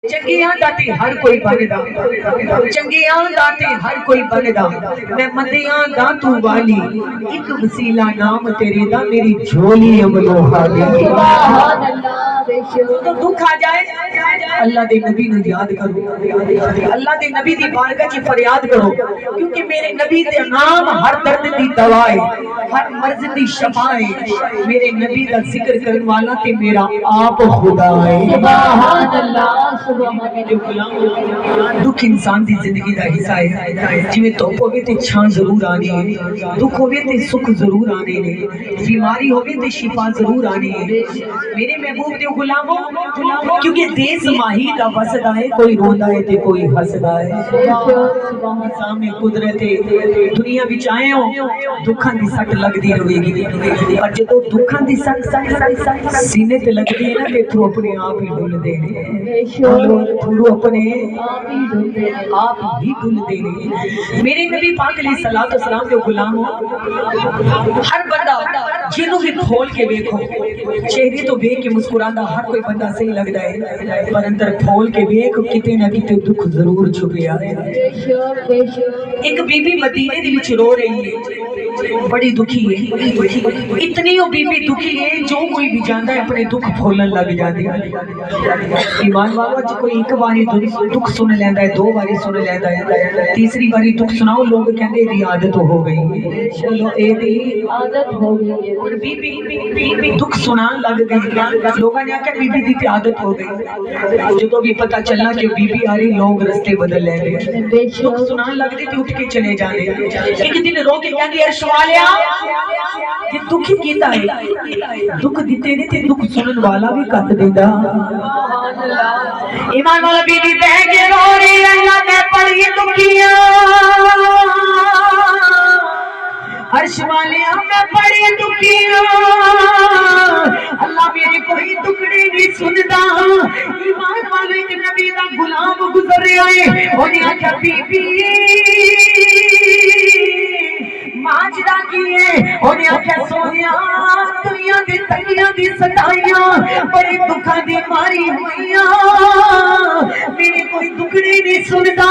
چنگیاں داتے ہر کوئی بندا، چنگیاں داتے ہر کوئی بندا، میں مدیاں دا تو والی، ایک وسیلہ نام تیرے دا میری جھولی عملو خالی۔ سبحان اللہ بے شک۔ تو دکھ آ جائے اللہ دے نبی نو یاد کرو، اللہ دے نبی دی بارگاہ چ فریاد کرو، کیونکہ میرے نبی دے نام ہر درد دی دوا ہے، ہر مرض دی شفا ہے، میرے نبی دا ذکر کرن والا تے میرا آپ خدا ہے۔ سبحان اللہ دکھ انسان دی زندگی دا حصہ ہے، جویں دھوپ ہوے تے چھاں ضرور آنی ہے، دکھ ہوے تے سکھ ضرور آنے نے، بیماری ہوے تے شفا ضرور آنی ہے۔ میرے محبوب دے غلاموں، کیونکہ دیس ماہی دا وسدا ہے، کوئی روندا ہے تے کوئی ہسدا ہے۔ سامنے قدرت دنیا وچ آئے ہو، دکھاں دی سٹ لگدی رہے گی، پر جدوں دکھاں دی سٹ سینے تے لگدی ہے نا تے تو اپنے آپ ہی ڈلدے نے، تو اپنے آپ ہی ڈلدے نے۔ میرے نبی پاک علیہ الصلوۃ والسلام دے غلاموں، ہر بندہ جنوں بھی کھول کے دیکھو، چہرے تو دیکھ کے مسکراندا ہر کوئی بندہ صحیح لگدا ہے، پر اندر کھول کے دیکھ کتے نہ کتے دکھ ضرور چھپیا ہے۔ ایک بی بی مدینے دی وچ رو رہی ہے، بڑی دکھی ہے، اتنی وہ بی بی دکھی ہے جو کوئی بھی جاندا ہے اپنے دکھ کھولن لگ جاندی ہے۔ ایمان والو جے کوئی ایک باری دکھ سن لیندا ہے، دو باری سن لیندا ہے، تیسری باری دکھ سناؤ لوگ کہندے دی عادت ہو گئی، چلو اے دی عادت ہو گئی ہے۔ اور بی بی دکھ سنان لگ گئی، لوگوں نے آکھیا بی بی دی عادت ہو گئی، جدوں بھی پتہ چلا کہ بی بی آ رہی لوگ رستے بدل لے گئے، دکھ سنان لگ گئی تے اٹھ کے چلے جانے۔ ایک دن رو کے کہندی عرش والیا یہ دکھ کیتا ہے، دکھ دتے نے تے دکھ سنن والا بھی کٹ دیندا۔ ایمان والا بی بی بہ کے رو رہی ہے، اللہ نے پڑھی دکھیاں عرش والیا میں بڑی دکھیاں، اللہ میرے کوئی ٹکڑے نہیں سندا۔ ایمان والے ایک نبی دا غلام گزر رہا ہے، انہیں آکھیا بی بی ماجرا کی ہے، انہیں آکھیا سونیا دنیا دی تنگیاں دی ستائیاں بڑی دکھاں دی ماری ہوئیاں، میرے کوئی ٹکڑے نہیں سندا،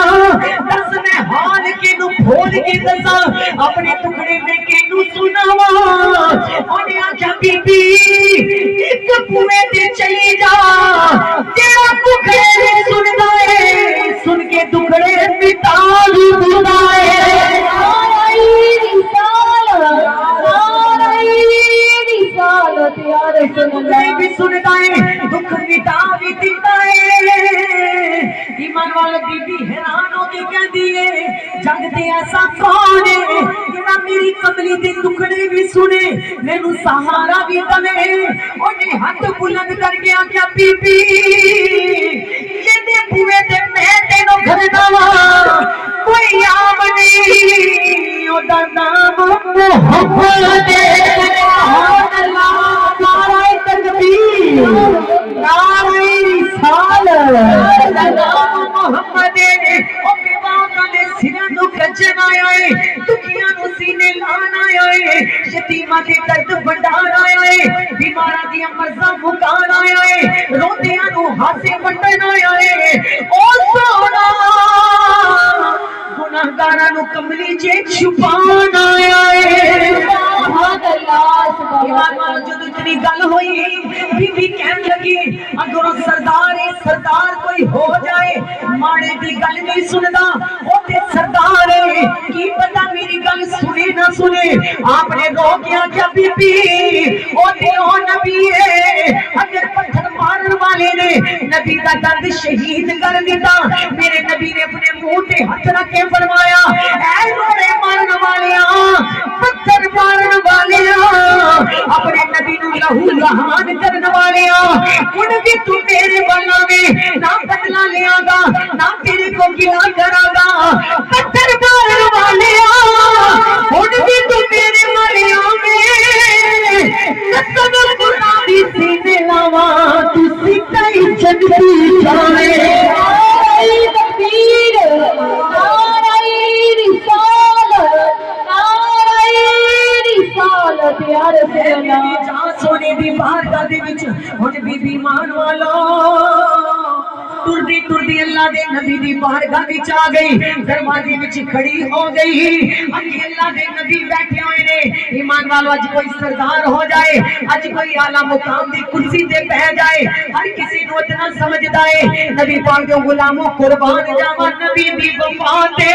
دس میں حال کے نو بھول کے دسا اپنے ٹکڑے میں کے نو سناواں۔ انہیں آکھیا بی بی ایک پوے تے چلی جا، جیڑا ٹکڑے نہیں سندا ہے سن کے ٹکڑے مٹا بھی دیندا ہے۔ بھی سنتا ہے دکھ مٹا بھی دیتا ہے۔ ایمان والا بی بی حیران ہو کے کہندی ہے جگ تے ایسا کون ہے جڑا میری کملی دے ٹکڑے بھی سنے مینوں سہارا بھی دے۔ اونے ہاتھ بلند کر کے آکھیا بی بی جے بوئے تے میں تینوں گھر داواں کوئی عام نہیں، او دا نام محمد ہے۔ سبحان اللہ، نعرہ تکبیر، نعرہ رسالت، نام محمد ہے۔ او بیماراں دے سینیاں نوں کجن آیا ہے، دکھیاں نوں سینے لان آیا ہے، یتیماں دے درد بنڈار آیا ہے، بیماراں دیاں مرضاں مکان آیا ہے، روندیاں نوں ہاسے وٹن آیا ہے۔ او سونا گناہگاراں نوں کملی چ چھپان آیا ہے۔ سبحان اللہ، ایمان والو جدو اتنی گل ہوئی بی بی کہن لگی اگر سردار کوئی ہو جائے ماڑے دی گل نہیں سندا، او تے سردار ہے کی پتہ میری گل سنے نہ سنے۔ آپ نے رو کے آکھیا بی بی او تے او نبی ہے، اگر پتھر مارن والے نے نبی دا درد شہید کر دیتا، میرے نبی نے اپنے منہ تے ہاتھ رکھ کے فرمایا اے روڑے مارن والیاں، پتھر مارن والیاں، اپنے نبی نو لہو لہان کرن والیاں، ہن بھی تو میرے والا میں نہ بدلا لیا گا نہ تیرے کو گلا کرا گا۔ پتھر مارن والیاں ہن بھی تو میرے والیاں میں قسم خدا دی سینے لاواں، تو سیدھا ہی جنتی جاوے۔ تکبیر، نعرہ رسالت، نعرہ رسالت یا رسول اللہ۔ جہاں سونے دی بارگاہ دے وچ ہن بی بی مان والا ٹردی اللہ دے نبی دی بارگاہ وچ آ گئی دروازے وچ کھڑی ہو گئی اگے اللہ دے نبی بیٹھے ہوئے نے ایمان والو اج کوئی سردار ہو جائے اج کوئی اعلی مقام دی کرسی تے بیٹھ جائے ہر کسی نو اتنا سمجھدا ہے نبی پاک دے غلاموں قربان جاواں نبی دی وفا تے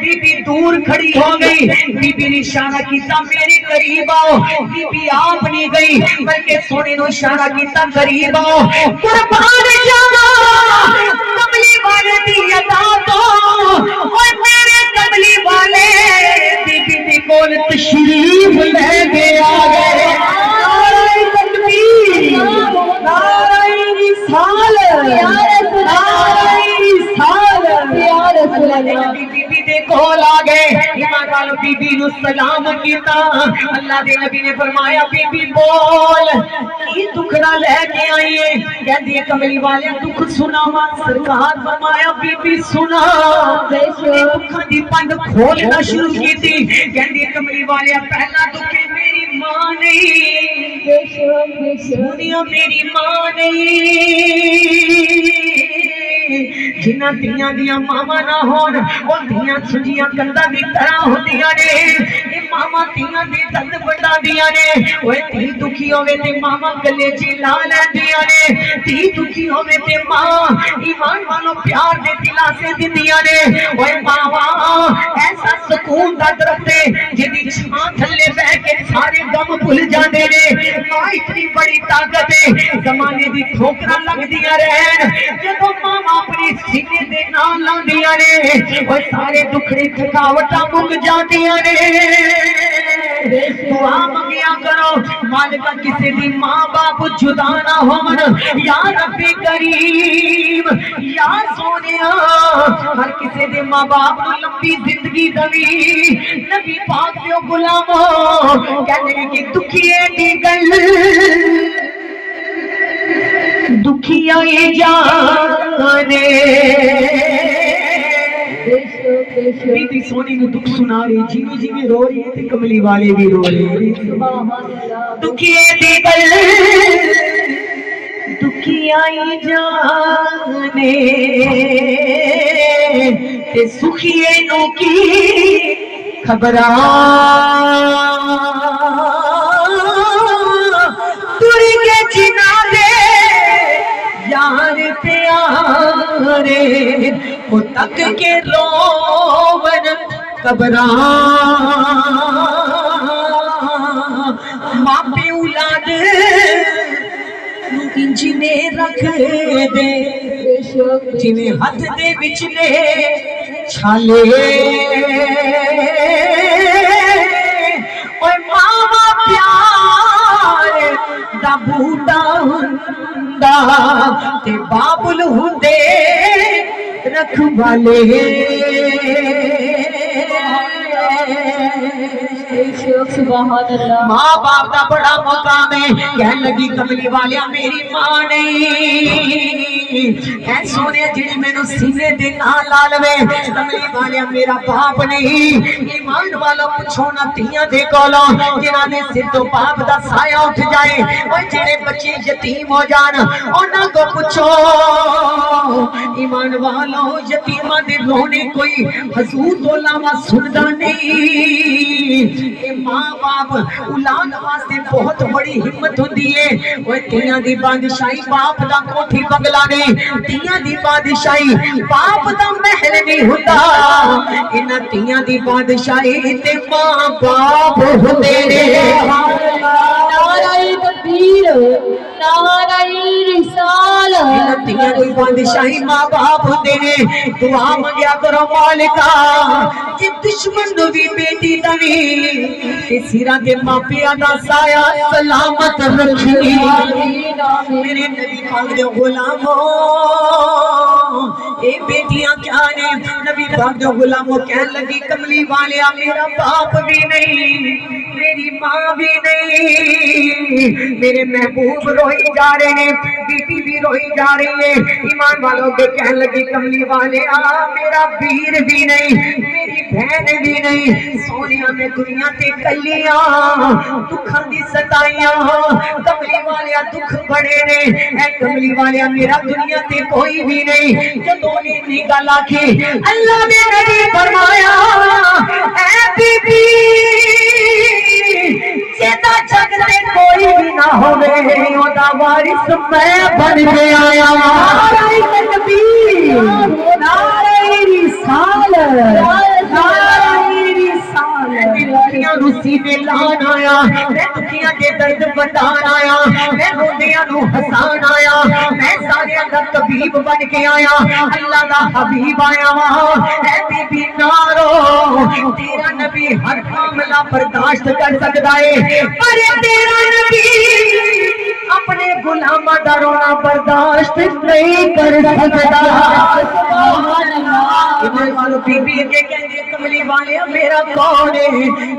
بی بی دور کھڑی ہو گئی بی بی نے اشارہ کیتا میرے قریب آؤ بی بی آپ نہیں گئی بلکہ سونے نو اشارہ کیتا قریب آؤ قربان جاواں کملی والے دی ادا تو اوے میرے کملی والے بی بی دی کول تشریف لے کے آ گئے نعرہ تکبیر نعرہ رسالت نعرہ رسالت یا رسول اللہ بی بی دے کول آ گئے ایمان والو بی بی نو سلام کیتا اللہ دے نبی نے فرمایا بی بی بول کی دکھڑا لے کے آئی ہے کہندی ہے کملی والے دکھ سناواں سرکار فرمایا بی بی سنا دکھاں دی پنڈ کھولنا شروع کیتی کہندی ہے کملی والے پہلا دکھ میری ماں نہیں دنیا میری ماں نہیں جنہ دیاں دیاں ماما نہ ہون وہ دیاں سجیاں کندہ دی طرح ہوندیاں نے یہ ماما دیاں دے دند بڑا دیاں نے وہ تی دکھی ہوئے تے ماما گلے جی لا لے دیاں نے تی دکھی ہوئے تے ماں ایمان والو پیار دے دلا سے دی دیاں نے وہ ماما ایسا سکون دا درخت ہے جدی چھاں تھلے بہ کے سارے غم بھول جاندے نے ماں اتنی بڑی طاقت ہے زمانے دی ٹھوکراں لگ دیاں رہن جدوں ماما اپنی سینے دے نال لاندیاں نے وہ سارے دکھڑے تھکاوٹاں مک جاندیاں نے دعا منگیا کرو مالکہ کسی دی ماں باپ جدا نہ ہون یا رب کریم یا سونیا ہر کسی دے ماں باپ نو لمبی زندگی دوی نبی پاک دیو غلامو کہنے کہ دکھیے دی گل دکھیا جانے بی بی سونی نو دکھ سنا رہی جیویں جیویں رو رہی ہے تے کملی والے بھی رو رہے ہیں دکھیے دی گل دکھیا جانے تے سکھیے نو کی خبراں تر کے جنا دے یار پیارے وہ تک کے روون قبراں ماں پہ اولاد انجنے رکھ دے جویں ہاتھ دے وچ نے چھالے اوے ماں پیار دا بوٹا ہوندا تے بابل ہوندے رکھوالے ماں باپ دا بڑا مقام ہے کہنے لگی کملی والیا میری ماں نہیں اے سونے جڑی مینوں سینے دے نال لا لوے کملی والیا میرا باپ نہیں ایمان والا پوچھو نہ تیاں دے کولوں جنہاں دے سر تو باپ دا سایہ اٹھ جائے او جڑے بچے یتیم ہو جان انہاں کو پوچھو ایمان والو یتیماں دے رونے کوئی حضور تو علاوہ سندا نہیں ماں باپ اولاد واسطے بہت بڑی ہمت ہوندی ہے وہ تیاں دی بادشاہی باپ دا کوٹھی بنگلہ نہیں تیاں دی بادشاہی باپ دا محل نہیں ہوتا انہاں تیاں دی بادشاہی تے ماں باپ ہوندے نے نعرہ تکبیر نعرہ رسالت انہاں تیاں دی بادشاہی ماں باپ ہوندے نے دعا منگیا کرو مالکا کہ دشمن نو بھی بیٹی دوی کہ سیرہ دے ماپیاں دا سایہ سلامت رکھی میرے نبی پاک دے غلاموں اے بیٹیاں کیا نے نبی پاک دے غلاموں کہنے لگی کملی والیا میرا باپ بھی نہیں میری ماں بھی نہیں میرے محبوب روئی جا رہے ہیں بی بی بھی روئی جا رہی ہے. ایمان والوں کے کہنے لگی کملی والے میرا ویر بھی نہیں میری بہن بھی نہیں سونیا میں دنیا تے کلیاں دکھاں دی ستائیاں کملی والیا دکھ بڑے نے اے کملی والیا میرا دنیا تے کوئی بھی نہیں. جدوں نے گل آکھی اللہ نے نبی فرمایا اے بی بی جیتا جگ تے کوئی بھی نہ ہوے اودا وارث میں بن کے آیا. نعرہ تکبیر نعرہ رسالت نعرہ رسالت. دکھیاں نو سینے لان آیا میں دکھیاں دے درد بتان آیا میں روندیاں نو ہسان آیا میں سارے دا طبیب بن کے آیا اللہ دا حبیب آیا اے بی بی نارو تیرا نبی ہر معاملہ برداشت کر سکتا ہے پر تیرا نبی اپنے غلاماں دا رونا برداشت نہیں کر سکتا. سبحان اللہ. ایمان والو بی بی کے کہنے کملی والے میرا کون ہے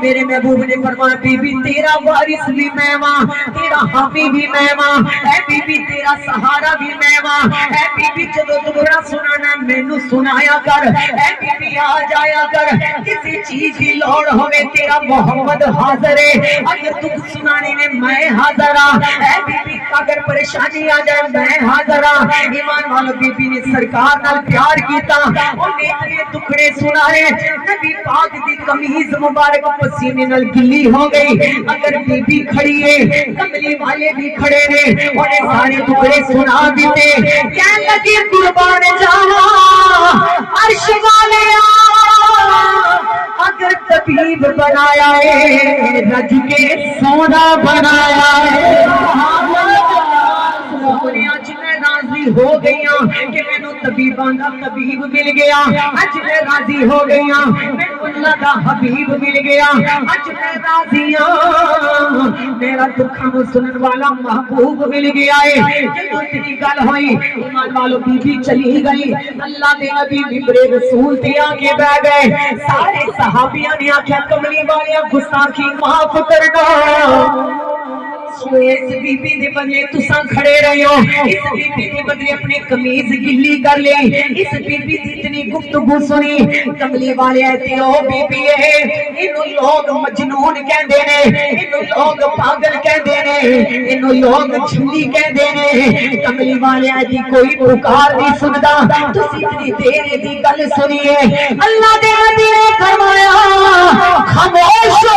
میرے محبوب نے فرمایا بی بی تیرا وارث بھی میں ماں تیرا حافظ بھی میں ماں اے بی بی تیرا سہارا بھی میں ماں اے بی بی جدو تمہارا سنانا مینوں سنایا کر اے بی بی آ جایا کر کسی چیز کی لوڑ ہوئے تیرا محمد حاضر ہے اگر تم سنانے میں میں حاضر ہاں اے بی بی اگر پریشانی آ جائے میں حاضر ہاں. ایمان والو بی بی نے سرکار نال پیار کیتا انہیں اتنے ٹکڑے سنائے نبی پاک دی قمیض مبارک پسینے نال گلی ہو گئی. اگر بی بی کھڑی ہے کملی والے بھی کھڑے نے انہیں سارے ٹکڑے سنا دیتے کہنے لگی قربان جاواں عرش والے اگر طبیب بنایا ہے رج کے سونا بنایا ہے. آج میں راضی ہو گئی ہوں کہ میں نو طبیباں دا طبیب مل گیا آج میں راضی ہو گئی ہوں میں اللہ دا حبیب مل گیا آج میں راضی ہوں میرا دکھاں نو سنن والا محبوب مل گیا ہے. جدوں اتنی گل ہوئی ایمان والو بی بی چلی گئی اللہ دے نبی ممبر رسول تے آ کے بیٹھ گئے سارے صحابیاں نے آکھیا کملی والیا گستاخی معاف کرنا اس بی بی دے بدلے تساں کھڑے رہے ہو اس بی بی دے بدلے اپنے قمیض گلی کر لے اس بی بی دی اتنی گفتگو سنی کملی والے تے او بی بی ہے اینو لوگ مجنون کہندے نے اینو لوگ پاگل کہندے نے اینو لوگ جھلی کہندے نے کملی والے دی کوئی پکار نہیں سندا تسی اتنی دیر دی گل سنیے اللہ دے نبی نے فرمایا خاموش ہو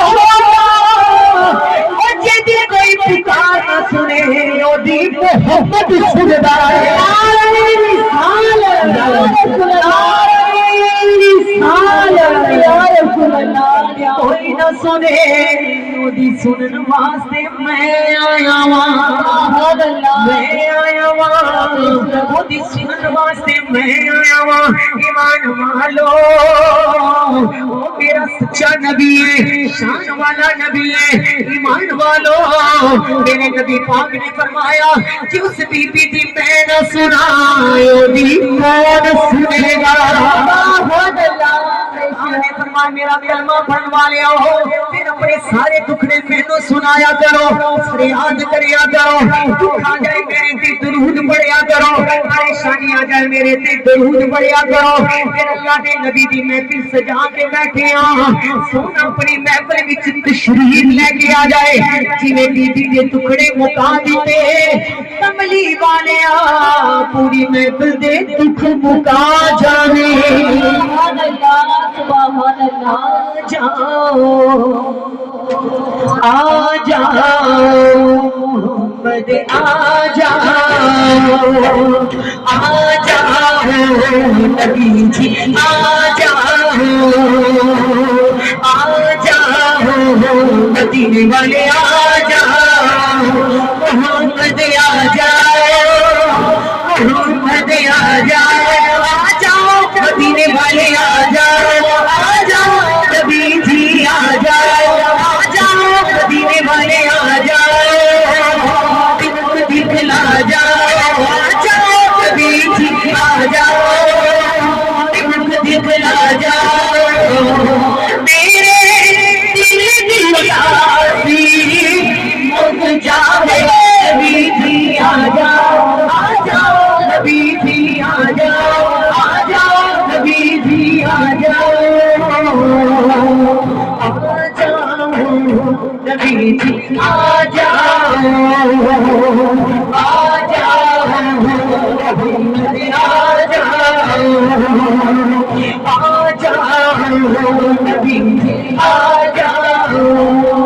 جدی کوئی پکار نہ سنے او دی محبت سندا ہے. کوئی نہ سنے او دی سنن واسطے میں آیا واں میں آیا واں او دی سنن واسطے میں آیا واں. ایمان والو او میرا سچا نبی ہے شان والا نبی ہے. ایمان والو میرے نبی پاک نے فرمایا کہ اس بی بی دی میں نہ سنائے دی کون سنے گا. نے فرمایا میرا کلمہ پڑھن والے ہو پھر اپنے سارے دکھڑے مینوں سنایا کرو فریاد کریا کرو دکھ آ جائے میرے تے درود پڑھیا کرو پریشانی آ جائے میرے تے درود پڑھیا کرو. پھر اللہ دے نبی دی محفل سجا کے بیٹھے ہاں سونا اپنی محفل وچ تشریف لے کے آ جائے جویں بی بی دے ٹکڑے مکا دیتے کملی والیا پوری محفل دے دکھ مکا جانے. سبحان اللہ سبحان اللہ. آ جاؤ محمد آ جاؤ نبی جی آ جاؤ مدینے والے آ جاؤ محمد آ جاؤ محمد آ جاؤ مدینے والے آ جاؤ نبی جی آ جاؤ مدینے والے آ جاؤ دکھلا جاؤ نبی جی آ جاؤ دکھلا جاؤ میرے دل کی آسی مک جاوے نبی جی آ جاؤ نبی جی آ جاؤ آ جاؤ محمد آ جاؤ آ جاؤ نبی جی آ